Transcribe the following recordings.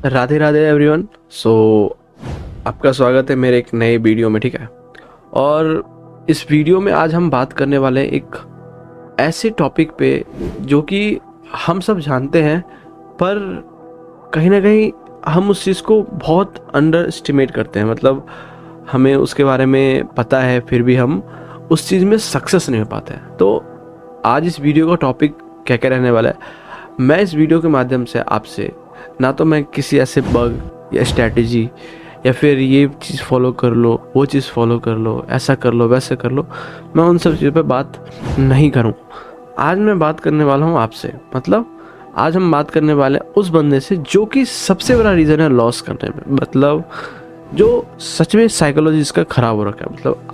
Radhe Radhe everyone. आपका स्वागत है मेरे एक नए वीडियो में, ठीक है। और इस वीडियो में आज हम बात करने वाले हैं एक ऐसे टॉपिक पे जो कि हम सब जानते हैं, पर कहीं ना कहीं हम उस चीज़ को बहुत अंडर एस्टिमेट करते हैं। मतलब हमें उसके बारे में पता है, फिर भी हम उस चीज़ में सक्सेस नहीं हो पाते हैं। तो आज इस वीडियो का टॉपिक क्या क्या रहने वाला है, मैं इस वीडियो के माध्यम से आपसे ना तो मैं किसी ऐसे बग या स्ट्रैटेजी या फिर ये चीज़ फॉलो कर लो, वो चीज़ फॉलो कर लो, ऐसा कर लो, वैसे कर लो, मैं उन सब चीज़ों पे बात नहीं करूँ। आज मैं बात करने वाला हूँ आपसे, मतलब आज हम बात करने वाले हैं उस बंदे से जो कि सबसे बड़ा रीज़न है लॉस करने में। मतलब जो सच में साइकोलॉजी इसका ख़राब हो रखा है। मतलब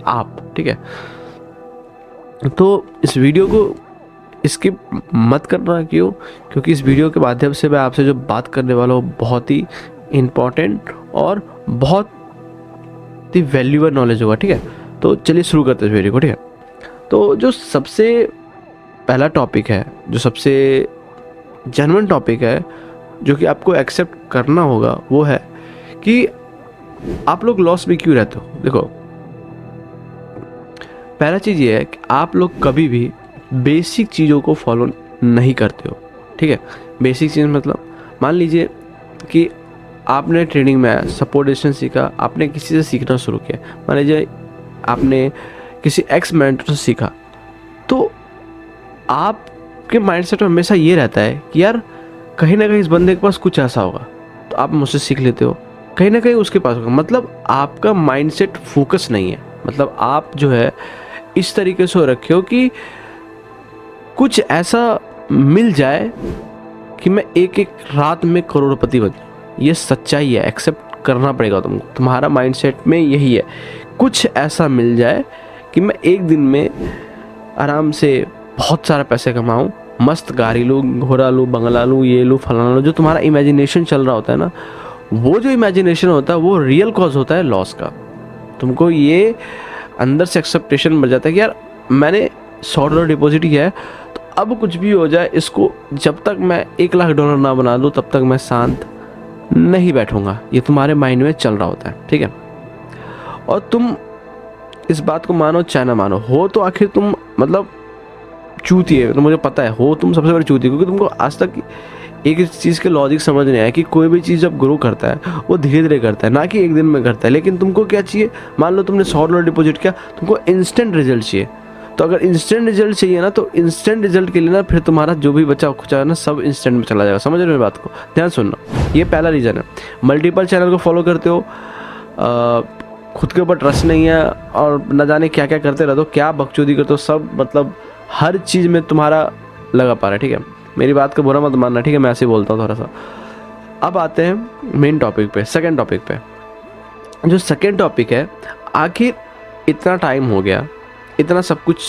आप ठीक है। तो इस वीडियो को स्किप मत करना। क्यों? क्योंकि इस वीडियो के माध्यम से मैं आपसे जो बात करने वाला हूँ बहुत ही इम्पोर्टेंट और बहुत ही वैल्यूएबल नॉलेज होगा, ठीक है। तो चलिए शुरू करते हैं इस वीडियो को, ठीक है। तो जो सबसे पहला टॉपिक है, जो सबसे जेन्युइन टॉपिक है, जो कि आपको एक्सेप्ट करना होगा, वो है कि आप लोग लॉस में क्यों रहते हो। देखो, पहला चीज़ ये है कि आप लोग कभी भी बेसिक चीज़ों को फॉलो नहीं करते हो, ठीक है। बेसिक चीज़ मतलब मान लीजिए कि आपने ट्रेनिंग में सपोर्ट डिस्टेंस सीखा, आपने किसी से सीखना शुरू किया, मान लीजिए आपने किसी एक्स मेंटर से सीखा, तो आपके माइंडसेट में हमेशा ये रहता है कि यार कहीं ना कहीं इस बंदे के पास कुछ ऐसा होगा, तो आप मुझसे सीख लेते हो, कहीं ना कहीं उसके पास होगा। मतलब आपका माइंडसेट फोकस नहीं है। मतलब आप जो है इस तरीके से हो रखे हो कि कुछ ऐसा मिल जाए कि मैं एक एक रात में करोड़पति बन जाऊं। ये सच्चाई है, एक्सेप्ट करना पड़ेगा तुमको। तुम्हारा माइंडसेट में यही है, कुछ ऐसा मिल जाए कि मैं एक दिन में आराम से बहुत सारा पैसे कमाऊं, मस्त गाड़ी लूँ, घोड़ा लूँ, बंगला लूँ, ये लूँ, फलाना लूँ। जो तुम्हारा इमेजिनेशन चल रहा होता है ना, वो जो इमेजिनेशन होता है वो रियल कॉज होता है लॉस का। तुमको ये अंदर से एक्सेप्टेशन मिल जाता है कि यार मैंने $100 डिपॉजिट किया है, तो अब कुछ भी हो जाए, इसको जब तक मैं $1,00,000 ना बना लूँ तब तक मैं शांत नहीं बैठूंगा। ये तुम्हारे माइंड में चल रहा होता है, ठीक है। और तुम इस बात को मानो चाहे ना मानो, हो तो आखिर तुम मतलब चूती है, तो मुझे पता है हो तुम सबसे बड़ी चूती, क्योंकि तुमको आज तक एक चीज़ के लॉजिक समझ नहीं आया कि कोई भी चीज़ जब ग्रो करता है वो धीरे धीरे करता है, ना कि एक दिन में करता है। लेकिन तुमको क्या चाहिए, मान लो तुमने $100 डिपॉजिट किया, तुमको इंस्टेंट रिजल्ट चाहिए। तो अगर इंस्टेंट रिजल्ट चाहिए ना, तो इंस्टेंट रिजल्ट के लिए ना फिर तुम्हारा जो भी बचा खुचा है ना, सब इंस्टेंट में चला जाएगा। समझ रहे हो मेरी बात को? ध्यान सुनना, ये पहला रीज़न है। मल्टीपल चैनल को फॉलो करते हो, खुद के ऊपर ट्रस्ट नहीं है, और न जाने क्या क्या करते रहते हो, क्या बकचोदी करते हो, सब मतलब हर चीज़ में तुम्हारा लगा पा रहा है, ठीक है। मेरी बात का बुरा मत मानना, ठीक है, मैं ऐसे ही बोलता हूँ थोड़ा सा। अब आते हैं मेन टॉपिक पे, सेकंड टॉपिक पे। जो सेकंड टॉपिक है, आखिर इतना टाइम हो गया, इतना सब कुछ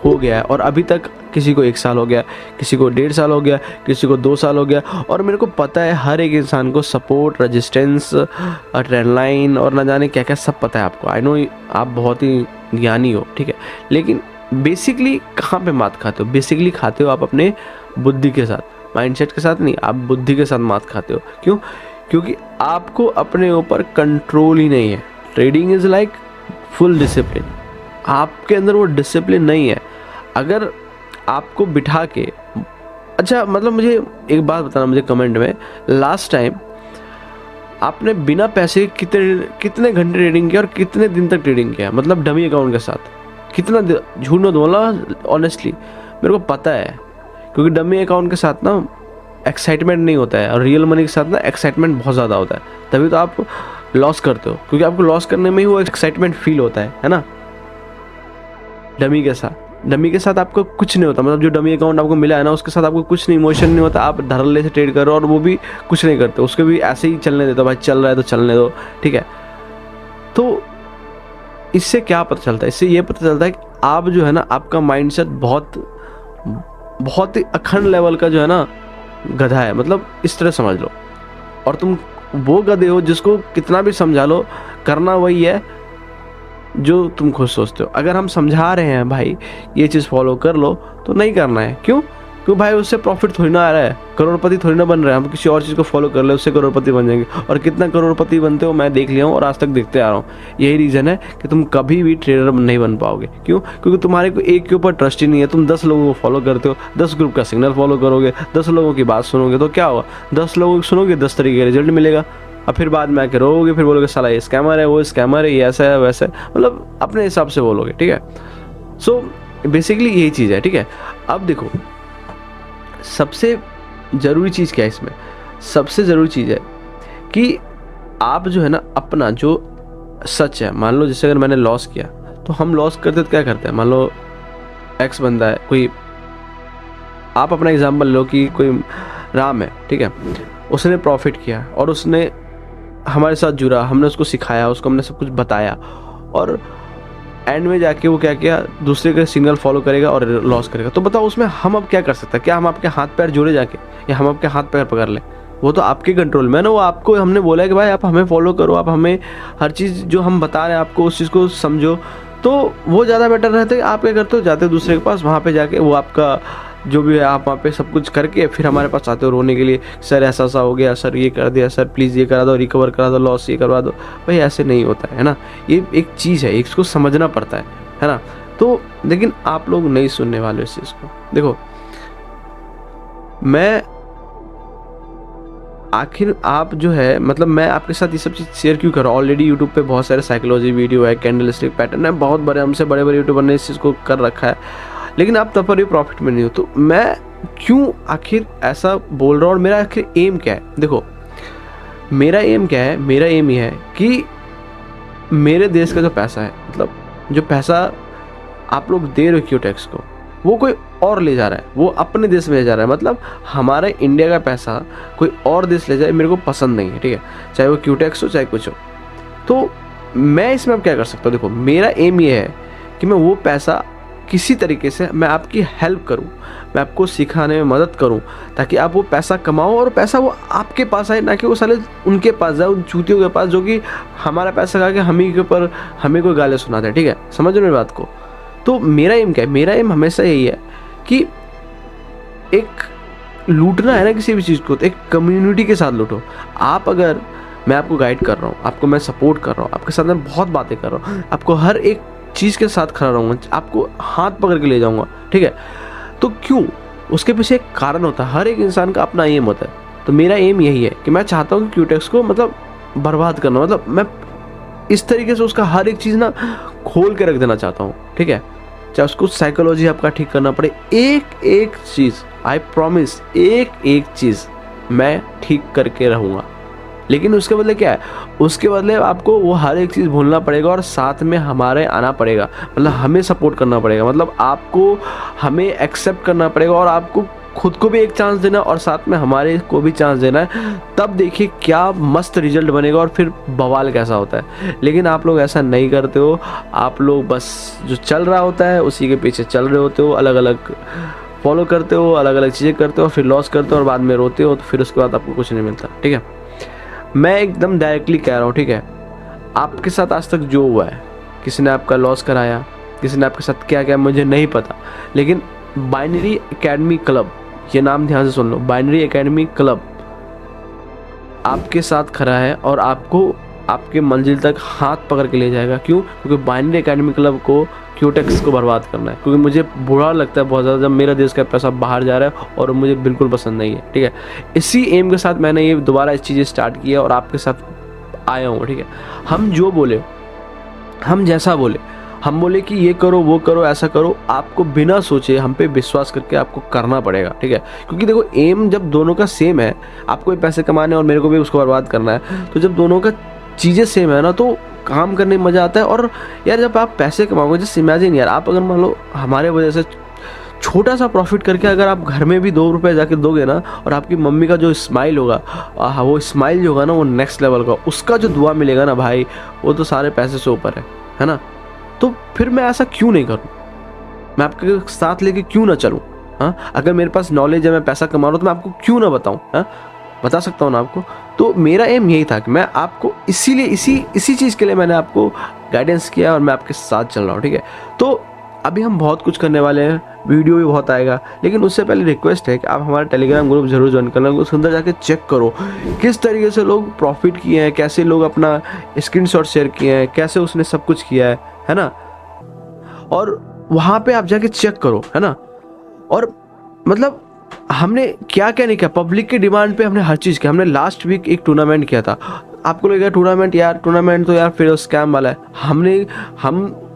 हो गया है, और अभी तक किसी को 1 साल हो गया, किसी को 1.5 साल हो गया, किसी को 2 साल हो गया। और मेरे को पता है हर एक इंसान को सपोर्ट, रेजिस्टेंस, ट्रेंड लाइन और न जाने क्या क्या सब पता है आपको। आई नो आप बहुत ही ज्ञानी हो, ठीक है। लेकिन बेसिकली कहाँ पे मात खाते हो? बेसिकली खाते हो आप अपने बुद्धि के साथ, माइंडसेट के साथ नहीं, आप बुद्धि के साथ मात खाते हो। क्यों? क्योंकि आपको अपने ऊपर कंट्रोल ही नहीं है। Trading is like full discipline, आपके अंदर वो डिसिप्लिन नहीं है। अगर आपको बिठा के, अच्छा मतलब मुझे एक बात बताना, मुझे कमेंट में, लास्ट टाइम आपने बिना पैसे कितने घंटे ट्रेडिंग किया और कितने दिन तक ट्रेडिंग किया? मतलब डमी अकाउंट के साथ कितना? झूठ न बोलना, ऑनेस्टली मेरे को पता है। क्योंकि डमी अकाउंट के साथ ना एक्साइटमेंट नहीं होता है, और रियल मनी के साथ ना एक्साइटमेंट बहुत ज़्यादा होता है। तभी तो आप लॉस करते हो, क्योंकि आपको लॉस करने में ही वो एक्साइटमेंट फील होता है ना। डमी के साथ आपको कुछ नहीं होता। मतलब जो डमी अकाउंट आपको मिला है ना, उसके साथ आपको कुछ नहीं, इमोशन नहीं होता। आप धड़ल्ले से ट्रेड करो और वो भी कुछ नहीं करते, उसके भी ऐसे ही चलने देते हो, भाई चल रहा है तो चलने दो, ठीक है। तो इससे क्या पता चलता है? इससे ये पता चलता है कि आप जो है ना, आपका माइंडसेट बहुत ही अखंड लेवल का जो है ना गधा है। मतलब इस तरह समझ लो। और तुम वो गधे हो जिसको कितना भी समझा लो, करना वही है जो तुम खुद सोचते हो। अगर हम समझा रहे हैं भाई ये चीज़ फॉलो कर लो, तो नहीं करना है। क्यों? क्यों भाई, उससे प्रॉफिट थोड़ी ना आ रहा है, करोड़पति थोड़ी ना बन रहा है। हम किसी और चीज़ को फॉलो कर ले, उससे करोड़पति बन जाएंगे। और कितना करोड़पति बनते हो मैं देख लिया हूँ और आज तक देखते आ रहा हूँ। यही रीज़न है कि तुम कभी भी ट्रेडर नहीं बन पाओगे। क्यों? क्योंकि तुम्हारे को एक के ऊपर ट्रस्ट ही नहीं है। तुम 10 लोगों को फॉलो करते हो, 10 ग्रुप का सिग्नल फॉलो करोगे, 10 लोगों की बात सुनोगे, तो क्या होगा? 10 लोगों की सुनोगे, 10 तरीके का रिजल्ट मिलेगा। और फिर बाद में आके रोगे, फिर बोलोगे साला ये स्कैमर है, वो स्कैमर है, ये ऐसा है वैसा है, मतलब अपने हिसाब से बोलोगे। ठीक है, सो बेसिकली यही चीज़ है। ठीक है, अब देखो सबसे ज़रूरी चीज़ क्या है इसमें? सबसे ज़रूरी चीज़ है कि आप जो है ना अपना जो सच है, मान लो जैसे अगर मैंने लॉस किया तो हम लॉस करते तो क्या करते हैं? मान लो एक्स बंदा है, कोई आप अपना एग्जाम्पल लो कि कोई राम है, ठीक है, उसने प्रॉफिट किया और उसने हमारे साथ जुड़ा, हमने उसको सिखाया, उसको हमने सब कुछ बताया, और एंड में जाके वो क्या किया, दूसरे का सिग्नल फॉलो करेगा और लॉस करेगा। तो बताओ उसमें हम अब क्या कर सकते हैं? क्या हम आपके हाथ पैर जोड़े जाके, या हम आपके हाथ पैर पकड़ लें? वो तो आपके कंट्रोल में है ना। वो आपको हमने बोला है कि भाई आप हमें फॉलो करो, आप हमें हर चीज़ जो हम बता रहे हैं आपको उस चीज़ को समझो, तो वो ज़्यादा बेटर रहता है। आप क्या करते हो, जाते हो दूसरे के पास, वहाँ पे जाके वो आपका जो भी है आप वहाँ पे सब कुछ करके फिर हमारे पास आते हो रोने के लिए, सर ऐसा ऐसा हो गया, सर ये कर दिया, सर प्लीज़ ये करा दो, रिकवर करा दो, लॉस ये करवा दो। भाई ऐसे नहीं होता है ना, ये एक चीज़ है, इसको समझना पड़ता है ना। तो लेकिन आप लोग नहीं सुनने वाले इस चीज़ को। देखो मैं आखिर आप जो है, मतलब मैं आपके साथ ये सब चीज़ शेयर क्यों कर रहा हूँ? ऑलरेडी यूट्यूब पे बहुत सारे साइकोलॉजी वीडियो है, कैंडल स्टिक पैटर्न है, बहुत बड़े हमसे बड़े बड़े यूट्यूबर ने इस चीज़ को कर रखा है, लेकिन आप तब पर भी प्रॉफिट में नहीं हो। तो मैं क्यों आखिर ऐसा बोल रहा हूँ और मेरा आखिर एम क्या है? देखो मेरा एम क्या है, मेरा एम ये है कि मेरे देश का जो पैसा है, मतलब जो पैसा आप लोग दे रहे हो क्यू टैक्स को, वो कोई और ले जा रहा है, वो अपने देश में ले जा रहा है। मतलब हमारा इंडिया का पैसा कोई और देश ले जाए, मेरे को पसंद नहीं है। ठीक है, चाहे वो क्यू टैक्स हो चाहे कुछ हो। तो मैं इसमें अब क्या कर सकता हूँ? देखो मेरा एम ये है कि मैं वो पैसा किसी तरीके से मैं आपकी हेल्प करूं, मैं आपको सिखाने में मदद करूं, ताकि आप वो पैसा कमाओ और पैसा वो आपके पास आए, ना कि वो साले उनके पास जाए, उन चूतियों के पास जो कि हमारा पैसा खा के हमें के ऊपर हमें कोई गालियाँ सुनाते हैं। ठीक है, समझ रहे हो मेरी बात को? तो मेरा एम क्या है? मेरा एम हमेशा यही है कि एक लूटना है ना किसी भी चीज़ को, तो एक कम्युनिटी के साथ लूटो। आप अगर, मैं आपको गाइड कर रहा हूँ, आपको मैं सपोर्ट कर रहा हूँ, आपके साथ मैं बहुत बातें कर रहा हूँ, आपको हर एक चीज़ के साथ खड़ा रहूँगा, आपको हाथ पकड़ के ले जाऊँगा। ठीक है, तो क्यों? उसके पीछे एक कारण होता है, हर एक इंसान का अपना एम होता है। तो मेरा एम यही है कि मैं चाहता हूँ कि क्यूटेक्स को मतलब बर्बाद करना, मतलब मैं इस तरीके से उसका हर एक चीज़ ना खोल के रख देना चाहता हूँ। ठीक है, चाहे उसको साइकोलॉजी आपका ठीक करना पड़े, एक एक चीज़, आई प्रॉमिस, एक एक चीज़ मैं ठीक करके रहूँगा। लेकिन उसके बदले क्या है? उसके बदले आपको वो हर एक चीज़ भूलना पड़ेगा और साथ में हमारे आना पड़ेगा, मतलब हमें सपोर्ट करना पड़ेगा, मतलब आपको हमें एक्सेप्ट करना पड़ेगा और आपको खुद को भी एक चांस देना और साथ में हमारे को भी चांस देना है। तब देखिए क्या मस्त रिजल्ट बनेगा और फिर बवाल कैसा होता है। लेकिन आप लोग ऐसा नहीं करते हो, आप लोग बस जो चल रहा होता है उसी के पीछे चल रहे होते हो, अलग अलग फॉलो करते हो, अलग अलग चीज़ें करते हो, फिर लॉस करते हो और बाद में रोते हो, तो फिर उसके बाद आपको कुछ नहीं मिलता। ठीक है, मैं एकदम डायरेक्टली कह रहा हूँ। ठीक है, आपके साथ आज तक जो हुआ है, किसी ने आपका लॉस कराया, किसी ने आपके साथ क्या क्या मुझे नहीं पता, लेकिन बाइनरी एकेडमी क्लब, ये नाम ध्यान से सुन लो, बाइनरी एकेडमी क्लब आपके साथ खड़ा है और आपको आपके मंजिल तक हाथ पकड़ के ले जाएगा। क्यों? क्योंकि बाइनरी एकेडमी क्लब को क्यूटेक्स को बर्बाद करना है, क्योंकि मुझे बुरा लगता है बहुत ज़्यादा जब मेरा देश का पैसा बाहर जा रहा है और मुझे बिल्कुल पसंद नहीं है। ठीक है, इसी एम के साथ मैंने ये दोबारा इस चीज़ें स्टार्ट की है और आपके साथ आया हूँ। ठीक है, हम जो बोले, हम जैसा बोले, हम बोले कि ये करो वो करो ऐसा करो, आपको बिना सोचे हम पे विश्वास करके आपको करना पड़ेगा। ठीक है, क्योंकि देखो एम जब दोनों का सेम है, आपको भी पैसे कमाने और मेरे को भी उसको बर्बाद करना है, तो जब दोनों का चीज़ें सेम है ना, तो काम करने में मज़ा आता है। और यार जब आप पैसे कमाओगे, जस्ट इमेजिन यार, आप अगर मान लो हमारे वजह से छोटा सा प्रॉफिट करके अगर आप घर में भी 2 रुपये जाके दोगे ना, और आपकी मम्मी का जो स्माइल होगा, वो स्माइल जो होगा ना वो नेक्स्ट लेवल का, उसका जो दुआ मिलेगा ना भाई, वो तो सारे पैसे से ऊपर है ना। तो फिर मैं ऐसा क्यों नहीं करूं? मैं आपके साथ लेके क्यों ना चलूं? हाँ, अगर मेरे पास नॉलेज है, मैं पैसा कमा रहा हूं, तो मैं आपको क्यों ना बताऊं? हाँ, बता सकता हूं ना आपको। तो मेरा एम यही था कि मैं आपको इसीलिए इसी चीज़ के लिए मैंने आपको गाइडेंस किया और मैं आपके साथ चल रहा हूँ। ठीक है, तो अभी हम बहुत कुछ करने वाले हैं, वीडियो भी बहुत आएगा, लेकिन उससे पहले रिक्वेस्ट है कि आप हमारा टेलीग्राम ग्रुप जरूर ज्वाइन करना। उसके अंदर जाके चेक करो किस तरीके से लोग प्रॉफिट किए हैं, कैसे लोग अपना स्क्रीनशॉट शेयर किए हैं, कैसे उसने सब कुछ किया है ना। और वहाँ पे आप जाके चेक करो, है ना। और मतलब हमने क्या क्या नहीं किया, पब्लिक की डिमांड पे हमने हर चीज़ किया। हमने लास्ट वीक एक टूर्नामेंट किया था। आपको लगेगा टूर्नामेंट तो यार फिर स्कैम वाला है। हम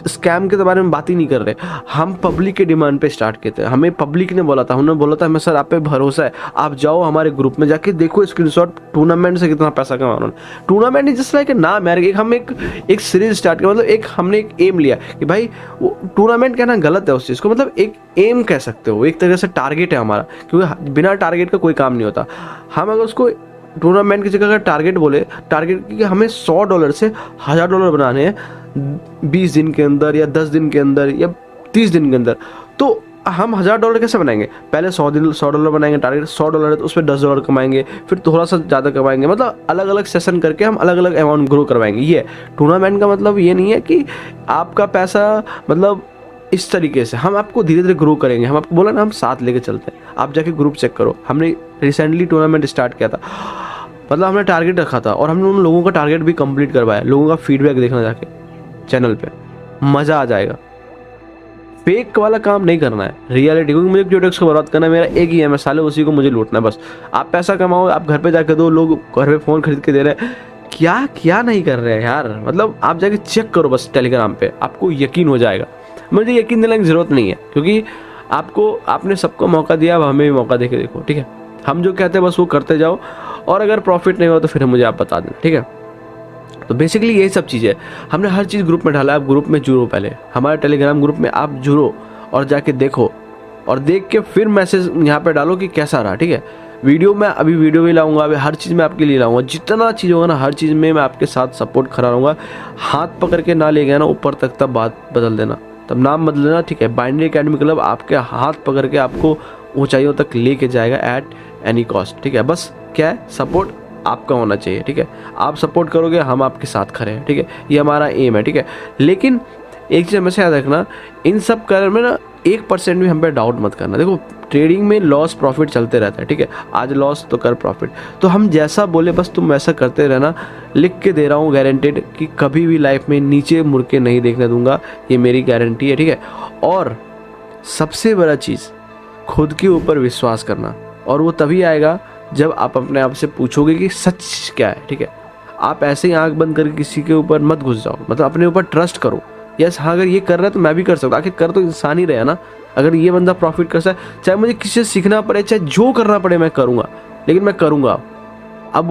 स्कैम के बारे में बात ही नहीं कर रहे, हम पब्लिक के डिमांड पे स्टार्ट किए थे। हमें पब्लिक ने बोला था, उन्होंने बोला था हमें सर आप पे भरोसा है, आप जाओ हमारे ग्रुप में जाके देखो स्क्रीनशॉट, टूर्नामेंट से कितना पैसा कमा उन्होंने। टूर्नामेंट इज जस्ट लाइक नाम यार, एक सीरीज स्टार्ट किया, मतलब हमने एक एम लिया कि भाई वो टूर्नामेंट कहना गलत है उस चीज़ को, मतलब एक एम कह सकते हो, एक तरह से टारगेट है हमारा, क्योंकि बिना टारगेट का कोई काम नहीं होता। हम अगर उसको टूर्नामेंट की जगह अगर टारगेट बोले, टारगेट कि हमें $100 से $1000 बनाने हैं 20 दिन के अंदर या 10 दिन के अंदर या 30 दिन के अंदर, तो हम $1000 कैसे बनाएंगे? पहले $100 बनाएंगे टारगेट, $100 है तो उस पर $10 कमाएंगे, फिर थोड़ा सा ज़्यादा कमाएंगे, मतलब अलग अलग सेशन करके हम अलग अलग अमाउंट ग्रो करवाएंगे। ये टूर्नामेंट का मतलब ये नहीं है कि आपका पैसा मतलब इस तरीके से, हम आपको धीरे धीरे ग्रो करेंगे। हम आपको बोला ना, हम साथ लेके चलते हैं। आप जाके ग्रुप चेक करो, हमने रिसेंटली टूर्नामेंट स्टार्ट किया था, मतलब हमने टारगेट रखा था और हमने उन लोगों का टारगेट भी कंप्लीट करवाया। लोगों का फीडबैक देखना जाके चैनल पे, मज़ा आ जाएगा। फेक वाला काम नहीं करना है, रियलिटी, क्योंकि मुझे क्यूटेक्स को बर्बाद करना है, मेरा एक ही है, मैं साले उसी को मुझे लूटना है बस। आप पैसा कमाओ, आप घर पे जाके दो, लोग घर पे फ़ोन खरीद के दे रहे हैं, क्या क्या नहीं कर रहे हैं यार। मतलब आप जाके चेक करो बस टेलीग्राम पे, आपको यकीन हो जाएगा। मुझे यकीन दिलाने की ज़रूरत नहीं है, क्योंकि आपने सबको मौका दिया, अब हमें भी मौका दे के देखो, ठीक है। हम जो कहते हैं बस वो करते जाओ, और अगर प्रॉफिट नहीं हो तो फिर मुझे आप बता दें, ठीक है। तो बेसिकली यही सब चीज़ें हमने हर चीज़ ग्रुप में डाला। आप ग्रुप में जुड़ो, पहले हमारे टेलीग्राम ग्रुप में आप जुड़ो और जाके देखो, और देख के फिर मैसेज यहाँ पे डालो कि कैसा रहा, ठीक है। अभी वीडियो भी लाऊंगा, अभी हर चीज़ में आपके लिए लाऊंगा, जितना चीज़ होगा ना हर चीज़ में मैं आपके साथ सपोर्ट खड़ा रहूँगा। हाथ पकड़ के ना ले गया ना ऊपर तक, तब बात बदल देना, तब नाम बदल देना, ठीक है। बाइनरी एकेडमी क्लब आपके हाथ पकड़ के आपको ऊंचाइयों तक लेके जाएगा एट एनी कॉस्ट, ठीक है। बस क्या है, सपोर्ट आपका होना चाहिए, ठीक है। आप सपोर्ट करोगे, हम आपके साथ खड़े हैं, ठीक है। ये हमारा एम है, ठीक है। लेकिन एक चीज़ हमेशा याद रखना, इन सब करने में ना 1% भी हम पे डाउट मत करना। देखो ट्रेडिंग में लॉस प्रॉफिट चलते रहता है, ठीक है। आज लॉस तो कर प्रॉफिट, तो हम जैसा बोले बस तुम वैसा करते रहना। लिख के दे रहा हूँ गारंटेड कि कभी भी लाइफ में नीचे मुड़ के नहीं देखने दूंगा, ये मेरी गारंटी है, ठीक है। और सबसे बड़ा चीज़, खुद के ऊपर विश्वास करना, और वो तभी आएगा जब आप अपने आप से पूछोगे कि सच क्या है, ठीक है। आप ऐसे ही आंख बंद करके किसी के ऊपर मत घुस जाओ, मतलब अपने ऊपर ट्रस्ट करो। यस हाँ, अगर ये कर रहा है तो मैं भी कर सकता हूँ, आखिर कर तो इंसान ही रहे ना। अगर ये बंदा प्रॉफिट कर सकता है, चाहे मुझे किसी से सीखना पड़े, चाहे जो करना पड़े मैं करूँगा, लेकिन मैं करूँगा। अब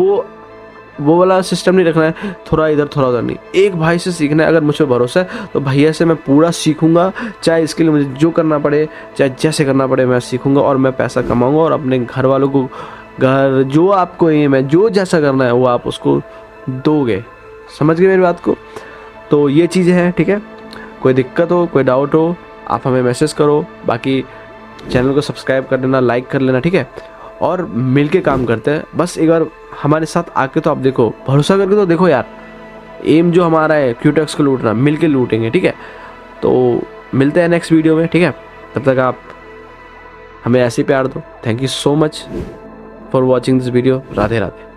वो वाला सिस्टम नहीं रखना है, थोड़ा इधर थोड़ा उधर नहीं। एक भाई से सीखना है, अगर मुझ पर भरोसा है तो भैया से मैं पूरा सीखूंगा, चाहे इसके लिए मुझे जो करना पड़े, चाहे जैसे करना पड़े, मैं सीखूंगा और मैं पैसा कमाऊंगा। और अपने घर वालों को, जो आपको एम है, जो जैसा करना है वो आप उसको दोगे। समझ गए मेरी बात को? तो ये चीज़ें हैं, ठीक है। कोई दिक्कत हो, कोई डाउट हो, आप हमें मैसेज करो। बाकी चैनल को सब्सक्राइब कर लेना, लाइक कर लेना, ठीक है। और मिल के काम करते हैं। बस एक बार हमारे साथ आके तो आप देखो, भरोसा करके तो देखो यार। एम जो हमारा है क्यूटेक्स को लूटना, मिल के लूटेंगे, ठीक है। तो मिलते हैं नेक्स्ट वीडियो में, ठीक है। तब तक आप हमें ऐसे प्यार दो। Thank you so much for watching this video. Radhe Radhe.